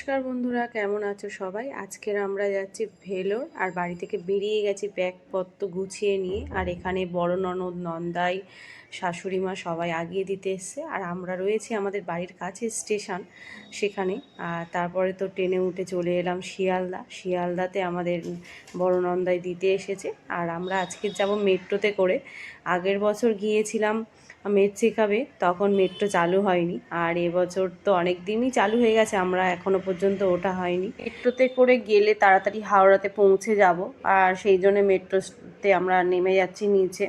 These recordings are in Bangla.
নমস্কার বন্ধুরা, কেমন আছো সবাই? আজকের আমরা যাচ্ছি ভেলোর, আর বাড়ি থেকে বেরিয়ে গেছি ব্যাগপত্র গুছিয়ে নিয়ে। আর এখানে বড় ননদ, নন্দাই, শাশুড়ি মা সবাই আগিয়ে দিতে এসছে, আর আমরা রয়েছি আমাদের বাড়ির কাছে স্টেশন সেখানে। আর তারপরে তো ট্রেনে উঠে চলে এলাম শিয়ালদাতে আমাদের বড় নন্দাই দিতে এসেছে। আর আমরা আজকে যাব মেট্রোতে করে। আগের বছর গিয়েছিলাম মেট চেকআপে, তখন মেট্রো চালু হয়নি। আর এবছর তো অনেক দিনই চালু হয়ে গেছে, আমরা এখনও পর্যন্ত ওটা হয়নি। মেট্রোতে করে গেলে তাড়াতাড়ি হাওড়াতে পৌঁছে যাব, আর সেই জন্য মেট্রোতে আমরা নেমে যাচ্ছি নিচে।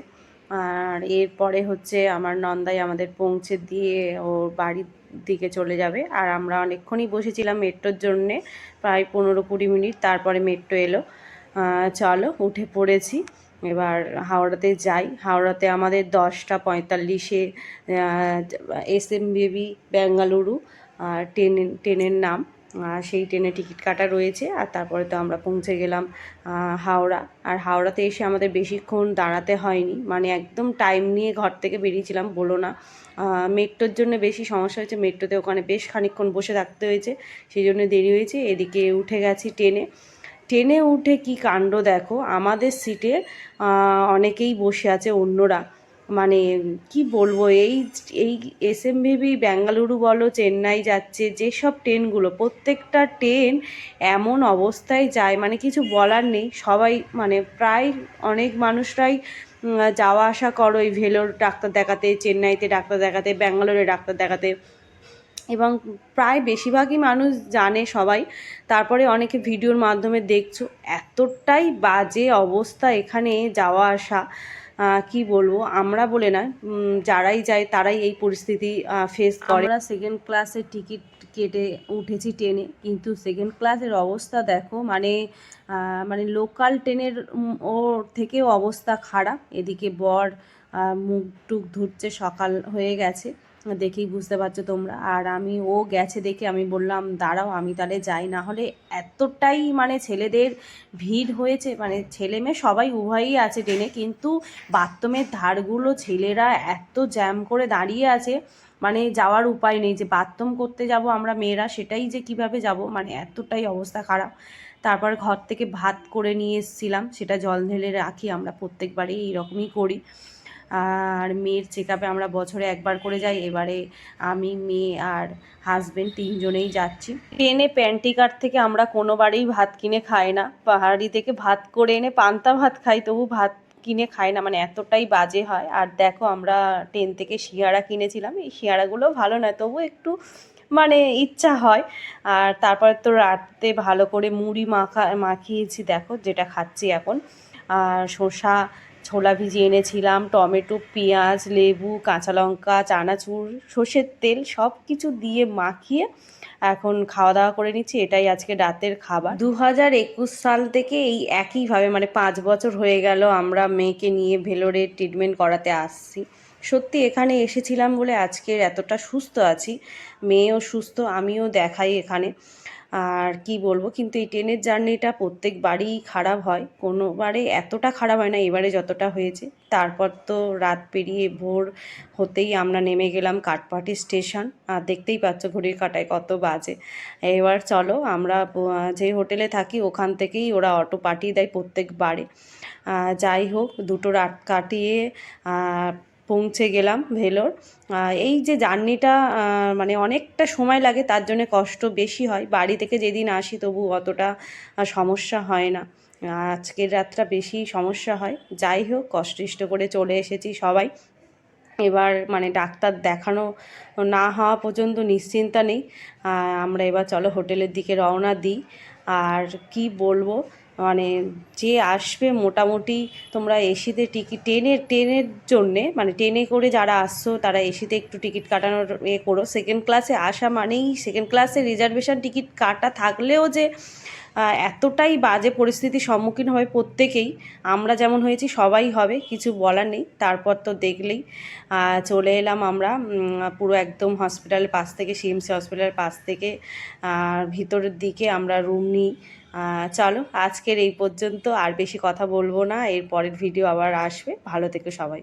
আর এরপরে হচ্ছে আমার নন্দাই আমাদের পৌঁছে দিয়ে ওর বাড়ির দিকে চলে যাবে। আর আমরা অনেকক্ষণই বসেছিলাম মেট্রোর জন্যে, প্রায় 15-20 মিনিট, তারপরে মেট্রো এলো। চলো, উঠে পড়েছি। এবার হাওড়াতে যাই। হাওড়াতে আমাদের 10:45-এ এসএমবিবি বেঙ্গালুরু ট্রেনের নাম। সেই ট্রেনে টিকিট কাটা রয়েছে। আর তারপরে তো আমরা পৌঁছে গেলাম হাওড়া। আর হাওড়াতে এসে আমাদের বেশিক্ষণ দাঁড়াতে হয়নি, মানে একদম টাইম নিয়ে ঘর থেকে বেরিয়েছিলাম, বলো না। মেট্রোর জন্য বেশি সমস্যা হয়েছে, মেট্রোতে ওখানে বেশ খানিকক্ষণ বসে থাকতে হয়েছে, সেই জন্য দেরি হয়েছে। এদিকে উঠে গেছি ট্রেনে উঠে কি কাণ্ড দেখো, আমাদের সিটে অনেকেই বসে আছে অন্যরা, মানে কি বলবো, এই এই এসএমভিবি বেঙ্গালুরু বলো, চেন্নাই যাচ্ছে যেসব ট্রেনগুলো, প্রত্যেকটা ট্রেন এমন অবস্থায় যায়, মানে কিছু বলার নেই। সবাই মানে প্রায় অনেক মানুষরাই যাওয়া আসা করো এই ভেলোর ডাক্তার দেখাতে, চেন্নাইতে ডাক্তার দেখাতে, ব্যাঙ্গালোরে ডাক্তার দেখাতে, এবং প্রায় বেশিরভাগই মানুষ জানে সবাই। তারপরে অনেকে ভিডিওর মাধ্যমে দেখছো, এতটাই বাজে অবস্থা এখানে যাওয়া আসা। কি বলবো, আমরা বলে না, যারাই যায় তারাই এই পরিস্থিতি ফেস করে। আমরা সেকেন্ড ক্লাসের টিকিট কেটে উঠেছি ট্রেনে, কিন্তু সেকেন্ড ক্লাসের অবস্থা দেখো, মানে লোকাল ট্রেনের ওর থেকেও অবস্থা খারাপ। এদিকে বর মুখ টুক ধুচ্ছে, সকাল হয়ে গেছে, দেখেই বুঝতে পারছো তোমরা। আর ও গেছে দেখে আমি বললাম দাঁড়াও, আমি তাহলে যাই, না হলে এতটাই মানে ছেলেদের ভিড় হয়েছে, মানে ছেলে মেয়ে সবাই উভয়ই আছে ট্রেনে, কিন্তু বাথরুমের ধারগুলো ছেলেরা এত জ্যাম করে দাঁড়িয়ে আছে, মানে যাওয়ার উপায় নেই। যে বাথরুম করতে যাব আমরা মেয়েরা, সেটাই যে কিভাবে যাব, মানে এতটাই অবস্থা খারাপ। তারপর ঘর থেকে ভাত করে নিয়ে এসেছিলাম, সেটা জল ঢেলে রাখি, আমরা প্রত্যেকবারই এইরকমই করি। আর মেয়ের চেকআপে আমরা বছরে একবার করে যাই। এবারে আমি, মেয়ে আর হাজব্যান্ড তিনজনেই যাচ্ছি। ট্রেনে প্যান্টিকার থেকে আমরা কোনোবারেই ভাত কিনে খাই না, পাহাড়ি থেকে ভাত করে এনে পান্তা ভাত খাই, তবু ভাত কিনে খাই না, মানে এতটাই বাজে হয়। আর দেখো, আমরা ট্রেন থেকে শিয়াড়া কিনেছিলাম, এই শিয়াড়াগুলো ভালো নয়, তবু একটু মানে ইচ্ছা হয়। আর তারপরে তো রাতে ভালো করে মুড়ি মাখিয়েছি, দেখো যেটা খাচ্ছি এখন। আর শসা, ছোলা ভিজিয়ে এনেছিলাম, টমেটো, পেঁয়াজ, লেবু, কাঁচা লঙ্কা, চানাচুর, সর্ষের তেল সব কিছু দিয়ে মাখিয়ে এখন খাওয়া দাওয়া করে নিচ্ছি। এটাই আজকে রাতের খাবার। 2021 সাল থেকে এই একইভাবে, মানে 5 বছর হয়ে গেল আমরা মেয়েকে নিয়ে ভেলোরে ট্রিটমেন্ট করাতে আসছি। সত্যি এখানে এসেছিলাম বলে আজকের এতটা সুস্থ আছি, মেয়েও সুস্থ, আমিও দেখাই এখানে। আর কি বলবো, কিন্তু এই ট্রেনের জার্নিটা প্রত্যেকবারই খারাপ হয়, কোনোবারে এতটা খারাপ হয় না, এবারে যতটা হয়েছে। তারপর তো রাত পেরিয়ে ভোর হতেই আমরা নেমে গেলাম কাটপাটি স্টেশন। আর দেখতেই পাচ্ছ ঘড়ির কাঁটায় কত বাজে। এবার চলো, আমরা যে হোটেলে থাকি ওখান থেকেই ওরা অটো পাঠিয়ে দেয় প্রত্যেকবারে। যাই হোক, 2 রাত কাটিয়ে পৌঁছে গেলাম ভেলোর। এই যে জার্নিটা মানে অনেকটা সময় লাগে, তার জন্য কষ্ট বেশি হয়। বাড়ি থেকে যেদিন আসি তবু অতটা সমস্যা হয় না, আজকের রাতটা বেশি সমস্যা হয়। যাই হোক, কষ্ট করে চলে এসেছি সবাই। এবার মানে ডাক্তার দেখানো না হওয়া পর্যন্ত নিশ্চিন্তা নেই। আমরা এবার চলো হোটেলের দিকে রওনা দিই। আর কি বলবো, মানে যে আসবে, মোটামুটি তোমরা এসিতে টিকিট, ট্রেনের জন্যে, মানে ট্রেনে করে যারা আসছো তারা এসিতে একটু টিকিট কাটানোর করো। সেকেন্ড ক্লাসে আসা মানেই, সেকেন্ড ক্লাসে রিজার্ভেশন টিকিট কাটা থাকলেও যে এতটাই বাজে পরিস্থিতির সম্মুখীন হবে প্রত্যেকেই, আমরা যেমন হয়েছি সবাই হবে, কিছু বলার নেই। তারপর তো দেখলেই চলে এলাম আমরা পুরো একদম হসপিটালের পাশ থেকে, সিএমসি হসপিটালের পাশ থেকে ভিতরের দিকে আমরা রুম নিই। চলো, আজকের এই পর্যন্ত, আর বেশি কথা বলবো না, এর পরের ভিডিও আবার আসবে। ভালো থেকো সবাই।